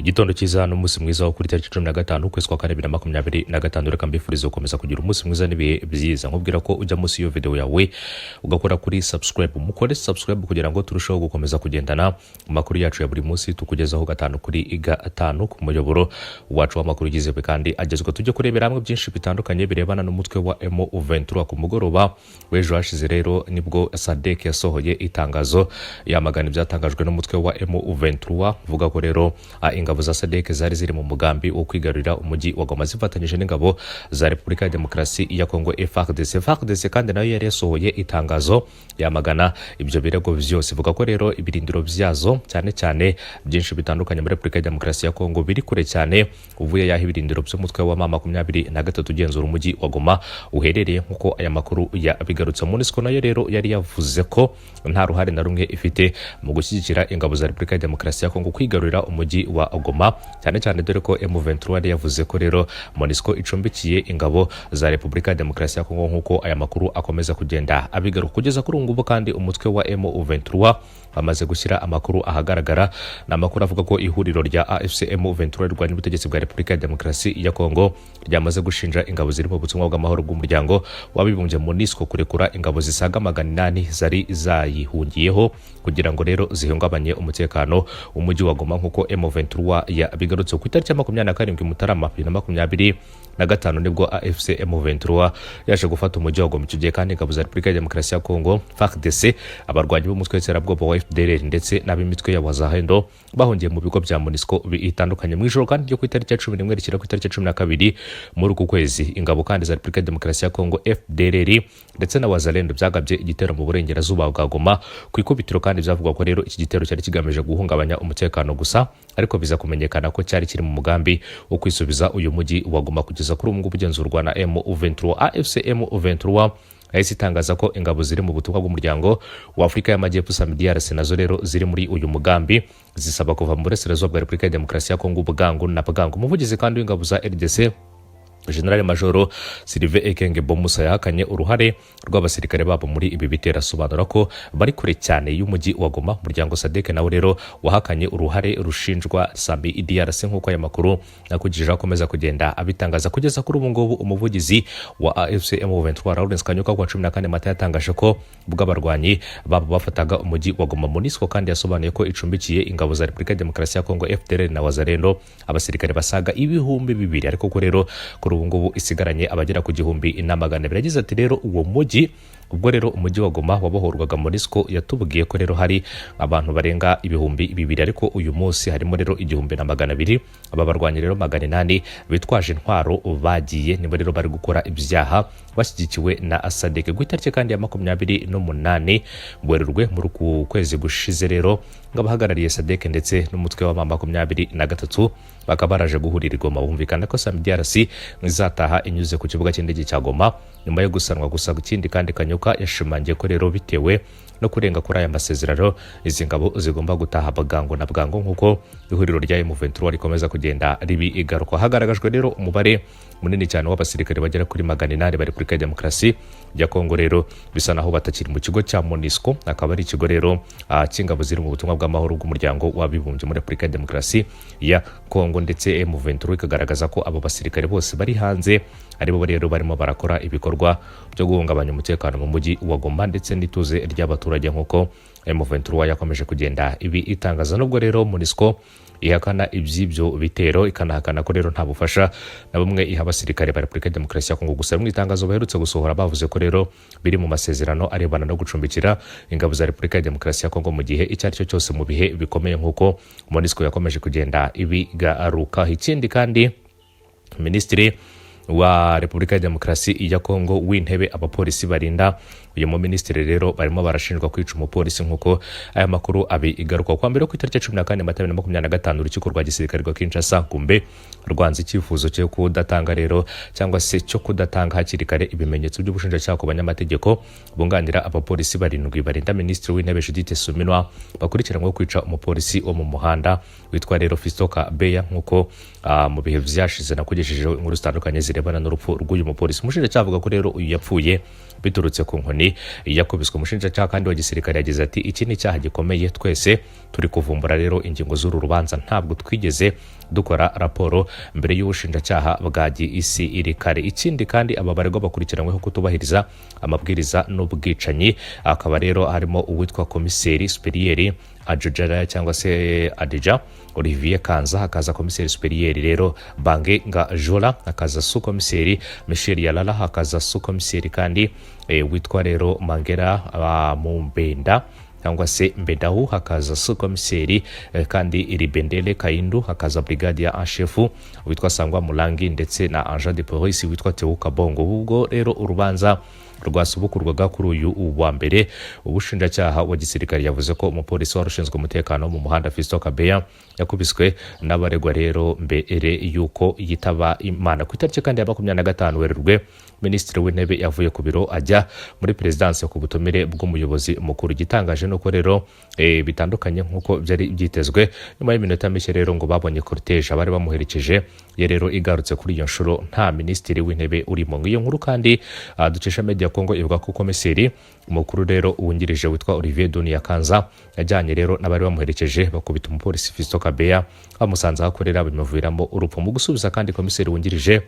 igitondo cyiza n'umunsi mwiza wo kuri tariki 15 ukwezi kwa 2025 reka mbifurize gukomeza kugira umunsi mwiza n'ibihe byiza nkubwira ko ujya munsi iyo video yawe ugakora kuri subscribe mukore subscribe kugira ngo turusheho gukomeza kugendana amakuru yacu ya buri munsi tukugezaho gatanu kuri gatanu ku muyoboro wacu w'amakuru yizewe kandi agezwe tujye kurebera hamwe byinshi bitandukanye birebana n'umutwe wa M23 ku mugoroba w'ejo hashize rero nibwo SADC yasohoye itangazo yamagana ibyatangajwe n'umutwe wa M23 vuga ko rero ingabo za SADC zari ziri mu mugambi wo kwigarurira umujyi wa Goma zifatanyije n'ingabo za Repubulika ya Demokarasi ya Kongo FARDC kandi nayo yari yasohoye itangazo yamagana ibyo birego byose vuga ko rero ibirindiro byazo cyane cyane byinshi bitandukanye muri Repubulika ya Demokarasi ya Kongo biri kure cyane uvuye yaho ibirindiro by'umutwe wa M23 ugenzura umujyi wa Goma uherereye nkuko aya makuru yabigarutse MONUSCO nayo rero yari yavuze ko nta ruhare na rumwe ifite mu gushyigikira ingabo za Repubulika ya Demokarasi ya Kongo kwigarurira umujyi wa Goma cyane cyane dore ko M23 yavuze ko rero MONUSCO icumbikiye ingabo za Repubulika ya Demokarasi ya Kongo nkuko aya makuru akomeza kugenda abigaruka kugeza kuri ngubu kandi umutwe wa M23 bamaze gushyira amakuru ahagaragara n'amakuru avuga ko ihuriro rya AFC M23 rwanya ubutegetsi bwa Repubulika ya Demokarasi ya Kongo ryamaze gushinja ingabo ziri mu butumwa bw'amahoro bw'umuryango wabibumbye MONUSCO kurekura ingabo zisaga 800 zari zayihungiyeho kugira ngo rero zihungabanye umutekano umujyi wa Goma nkuko M23 yabigarutse ku itariki ya 27 Mutarama 2025 nibwo AFC M23 yaje gufata umujyi wa Goma icyo gihe kandi ingabo za Repubulika ya Demokarasi ya Kongo FARDC abarwanyi b'umutwe w'iterabwoba wa FDLR ndetse n'ab'imitwe ya Wazalendo bahungiye mu bigo bya MONUSCO bitandukanye mu ijoro kandi ryo ku itariki ya 11 rikira ku itariki ya 12 muri uku kwezi ingabo kandi za Repubulika ya Demokarasi ya Kongo FDLR ndetse na Wazalendo byagabye igitero mu burengerazuba bwa Goma ku ikubitiro kandi byavugwa ko rero iki gitero cyari kigamije guhungabanya umutekano gusa ariko biza kumenyekana ko cyari kiri mu mugambi wo kwisubiza uyu mujyi wa Goma kugeza kuri ubu bugenzurwa na M23 AFC M23 yahise itangaza ko ingabo ziri mu butumwa bw'umuryango wa Afurika y'Amajyepfo SAMIDRC nazo rero ziri muri uyu mugambi zisaba kuva mu burasirazuba bwa Repubulika ya Demokarasi ya Kongo Bugango na Bwango umuvugizi kandi w'ingabo za RDC General Major Sylvain Ekenge Bomusa yahakanye uruhare rw'abasirikare babo muri ibi bitera asobanura ko bari kure cyane y'umujyi wa Goma umuryango SADC nawe rero wahakanye uruhare rushinjwa SAMIDRC nkuko aya makuru nakugije akomeza kugenda abitangaza kugeza kuri ubu ngubu umuvugizi wa AFC M23 Lawrence Kanyuka kwa 14 Mata yatangaje ko bw'abarwanyi babo bafataga umujyi wa Goma MONUSCO kandi yasobanuye ko icumbikiye ingabo za Repubulika ya Demokarasi ya Kongo FDLR na Wazalendo abasirikare basaga 2,000 ariko ko rero ubu ngubu isigaranye abagera ku gihumbi inamagana biragize ati rero uwo mujyi ubwo rero umujyi wa Goma wabohorwaga MONUSCO yatubwiye ko rero hari abantu barenga 2,000 ariko uyu munsi harimo rero 1,200 aba barwanya rero 800 bitwaje intwaro bagiye nibo rero bari gukora ibyaha bashyigikiwe na SADC gutarike kandi ya 28 Werurwe muri ku kwezi gushize rero ngabahagarariye SADC ndetse n'umutwe wa 23 bakaba baraje guhurira Goma bumvikana ko SAMIDRC izataha inyuze ku kibuga cy'indege cya Goma nyuma yo gusanwa gusa ikindi kandi Kanyuka yashimangiye ko rero bitewe no kurenga kuri aya masezerano izi ngabo zigomba gutaha Bwango na Bwango nkuko ihuriro rya M23 rikomeza kugenda ribi igaruka hagaragajwe rero umubare munini cyane w'abasirikare bagera kuri 800 bari Repubulika ya Demokarasi ya Kongo rero bisa naho batakiri mu kigo cya MONUSCO akaba ari ikigo rero cy'ingabo ziri mu butumwa bw'amahoro bw'umuryango wabibumbye muri Repubulika ya Demokarasi ya Kongo ndetse M23 ikagaragaza ko abo basirikare bose bari hanze aribo rero barimo barakora ibikorwa byo guhungabanya umutekano mu mujyi wa Goma ndetse n'ituze ry'abaturage nkuko M23 yakomeje kugenda ibi itangaza nubwo rero MONUSCO ihakana iby'ibyo bitero ikanahakana ko rero nta bufasha na bumwe iha abasirikare ba Repubulika ya Demokarasi ya Kongo gusa mu itangazo baherutse gusohora bavuze ko rero biri mu masezerano arebana no gucumbikira ingabo za Repubulika ya Demokarasi ya Kongo mu gihe icyo ari cyo cyose mu bihe bikomeye nkuko MONUSCO yakomeje kugenda ibigaruka ikindi kandi Minisitiri wa Repubulika ya Demokarasi ya Kongo w'intebe abapolisi barinda uyu mu ministeri rero barimo barashinjwa kwica umupolisi nkuko aya makuru igaruka kwa mbere ku itariki 14 Mata 2025 urukiko rwa gisirikare rwa Kinshasa kumbe rwanze icyifuzo cyo kudatanga rero cyangwa se cyo kudatanga hakiri kare ibimenyetso by'ubushinjacyaha ku banyamategeko bunganira abapolisi barindwi barinda Minisitiri w'intebe Judith Suminwa bakurikiranwe kwica umupolisi wo mu muhanda witwa rero Fistoka Beya nkuko mu bihe byashize nakugejeje inkuru zitandukanye zirebana n'urupfu rw'uyu mupolisi. Umushinjacyaha avuga ko rero uyu yapfuye biturutse ku nkoni yakubiswe. Umushinjacyaha kandi wa gisirikare yagize ati iki ni icyaha gikomeye, twese turi kuvumbura rero ingingo z'uru rubanza, ntabwo twigeze dukora raporo mbere y'ubushinjacyaha bwa gisirikare. Ikindi kandi aba baregwa bakurikiranyweho kutubahiriza amabwiriza n'ubwicanyi, akaba rero harimo uwitwa komiseri superieri Ajujara cyangwa se Adija Olivier Kanza, hakaza komiseri superieri rero Bange Ngajora, hakaza su komiseri Michel Yalala, hakaza su komiseri kandi witwa rero Mangera Mumbenda cyangwa se Mbedahu, hakaza su komiseri kandi Iribendele Kaindu, hakaza brigadier en chef witwa Sangwa Mulangi ndetse na agent de police witwa Teuka Bongo. Ubwo rero urubanza rwasubukurwaga kuri uyu wa mbere, ubushinjacyaha wa gisirikare yavuze ko umupolisi warushinzwe umutekano mu muhanda Fiston Kabeya yakubiswe n'abaregwa rero mbere yuko yitaba Imana. Ku itariki kandi ya 25 Werurwe, Minisitiri w'Intebe yavuye ku biro ajya muri perezidansi ku butumire bw'umuyobozi mukuru. Gitangaje nuko rero bitandukanye nkuko byari byitezwe, nyuma y'iminota mike rero ngo babonye cortege abari bamuherekeje ye rero igarutse kuri iyo nshuro nta Minisitiri w'Intebe urimo. Iyo nkuru kandi dukesha Media Congo ivuga ko komiseri mukuru rero wungirije witwa Olivier Dunia Kanza yajyanye rero n'abari bamuherekeje bakubita umupolisi Fiston Kabeya bamusanze ahakorera bimuviramo urupfu. Mu gusubiza kandi komiseri wungirije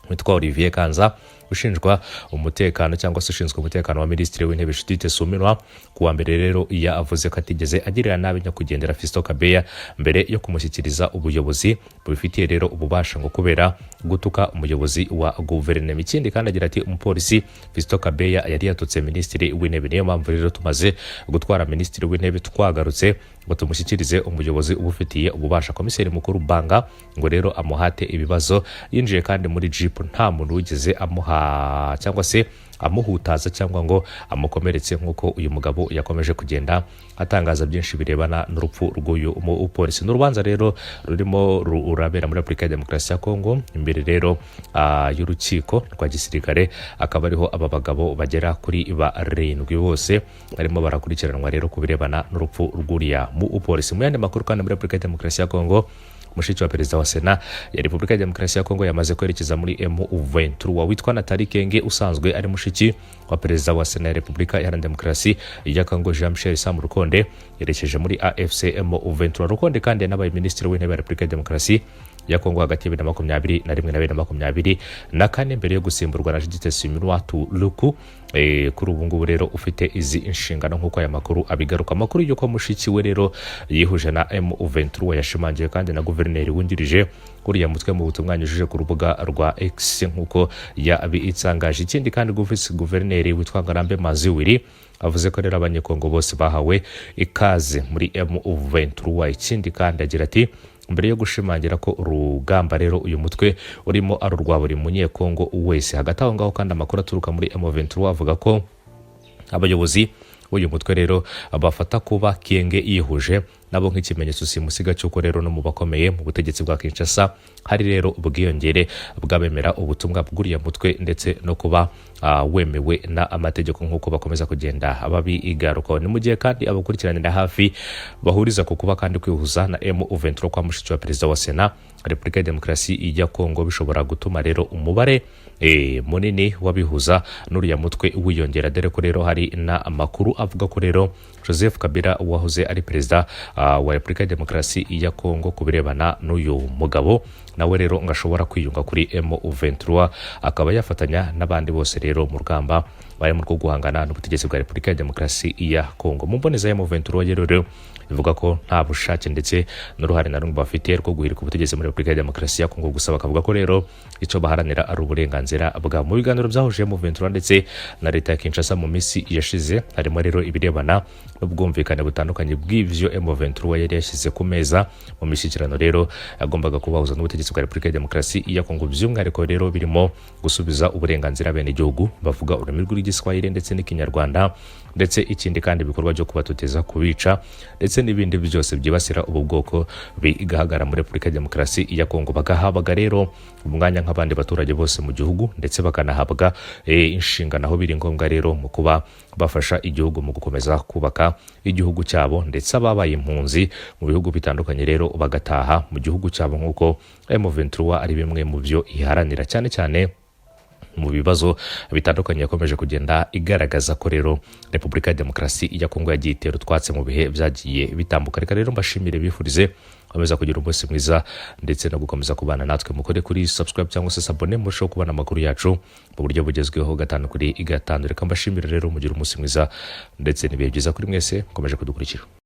witwa Olivier Kanza ushinjwa umutekano cyangwa se ushinzwe umutekano wa Minisitiri w'Intebe Judith Suminwa kuwa mbere rero avuze ko atigeze agirira nabi nyakwigendera Fiston Kabeya mbere yo kumushyikiriza ubuyobozi bubifitiye rero ububasha ngo kubera gutuka umuyobozi wa guverinoma. Ikindi kandi agira ati umupolisi Fiston Kabeya yari yatutse Minisitiri w'Intebe, niyo mpamvu rero tumaze gutwara Minisitiri w'Intebe twagarutse ngo tumushyikirize umuyobozi ubufitiye ububasha. Komiseri mukuru Banga ngo rero amuhate ibibazo. Yinjiye kandi muri jeep, nta muntu wigeze amuha cyangwa se amuhutaza cyangwa ngo amukomeretse nk'uko uyu mugabo yakomeje kugenda atangaza byinshi birebana n'urupfu rw'uyu umupolisi. N'urubanza rero rurimo urabera muri Repubulika ya Demokarasi ya Kongo imbere rero y'urukiko rwa gisirikare, akaba ariho aba bagabo bagera kuri 7 bose barimo barakurikiranwa rero kubirebana n'urupfu rw'uriya umupolisi. Mu yandi makuru kandi muri Repubulika ya Demokarasi ya Kongo, mushiki wa perezida wa Sena ya Repubulika ya Demokarasi ya Kongo yamaze kwerekeza muri M23 witwa Nathalie Kenge, usanzwe ari mushiki wa perezida wa Sena ya Repubulika ya Demokarasi ya Kongo Jean Michel Sam Rukonde, yerekeje muri AFC M23. Rukonde kandi yanabaye Minisitiri w'Intebe ya Repubulika ya Demokarasi ya Kongo hagati ya 2021 na 2024 mbere yo gusimburwa na Judith Suminwa Tuluku. Kuri ubu ngubu rero ufite izi inshingano nk'uko aya makuru abigaruka. Amakuru y'uko mushiki we rero yihuje na M23 yashimangiye kandi na guverineri wungirije uriya mutwe mu butumwa yanyujije ku rubuga rwa X nk'uko yabitsangaje. Ikindi kandi guverineri witwa Ngarambe Maziwiri avuze ko rero abanyekongo bose bahawe ikaze muri M23. Ikindi kandi agira ati mbere yo gushimangira ko urugamba rero uyu mutwe urimo ari urwa buri munyekongo wese. Hagati aho ngaho kandi amakuru aturuka muri M23 avuga ko abayobozi uyu mutwe rero abafata kuba Kenge yihuje nabo nk'ikimenyetso simusiga cy'uko rero no mu bakomeye mu butegetsi bwa Kinshasa hari rero ubwiyongere bw'abemera ubutumwa bw'uriya mutwe ndetse no kuba wemewe na amategeko nk'uko bakomeza kugenda ababigaruka. Ni mu gihe kandi abakurikiranira hafi bahuriza ku kuba kandi kwihuza na M23 kwa mushiki wa perezida wa Sena Repubulika ya Demokarasi ya Kongo bishobora gutuma rero umubare munini wabihuza n'uriya mutwe wiyongera, dore ko rero hari na amakuru avuga ko rero Joseph Kabila wahoze ari perezida wa Repubulika ya Demokarasi ya Kongo kubirebana n'uyu mugabo nawe rero ngashobora kwiyunga kuri M23 akaba yafatanya n'abandi bose rero mu rugamba barimo rwo guhangana n'ubutegetsi bwa Repubulika ya Demokarasi ya Kongo. Mu mboneza ya M23 rero bivuga ko nta bushake ndetse n'uruhare na rumwe bafite rwo guhirika ubutegetsi muri Repubulika ya Demokarasi ya Kongo, gusa bakavuga ko rero icyo baharanira ari uburenganzira bwa. Mu biganiro byahuje M23 ndetse na leta ya Kinshasa mu minsi yashize harimo rero ibirebana n'ubwumvikane butandukanye bw'ivyo M23 yari yashyize ku meza mu mishyikirano rero yagombaga kubahuza n'ubutegetsi bwa Repubulika ya Demokarasi ya Kongo, by'umwihariko rero birimo gusubiza uburenganzira bene igihugu bavuga ururimi rw'igiswahili ndetse n'ikinyarwanda, ndetse ikindi kandi ibikorwa byo kubatoteza, kubica ndetse n'ibindi byose byibasira ubu bwoko bigahagara muri Repubulika ya Demokarasi ya Kongo. Bagahabwa rero umwanya nk'abandi baturage bose mu gihugu, ndetse bakanahabwa inshingano aho biri ngombwa rero mu kuba bafasha igihugu mu gukomeza kubaka igihugu cyabo, ndetse ababaye impunzi mu bihugu bitandukanye rero bagataha mu gihugu cyabo, nk'uko M23 ari bimwe mu byo iharanira, cyane cyane mu bibazo bitandukanye yakomeje kugenda igaragaza ko rero Repubulika ya Demokarasi ya Kongo yagiye itera utwatsi mu bihe byagiye bitambuka. Reka rero mbashimire, bifurize komeza kugira umunsi mwiza ndetse no gukomeza kubana natwe. Mukore kuri subscribe cyangwa se abone murushaho kubona amakuru yacu mu buryo bugezweho gatanu kuri gatanu. Reka mbashimire rero, mugira umunsi mwiza ndetse n'ibihe byiza kuri mwese mukomeje kudukurikira.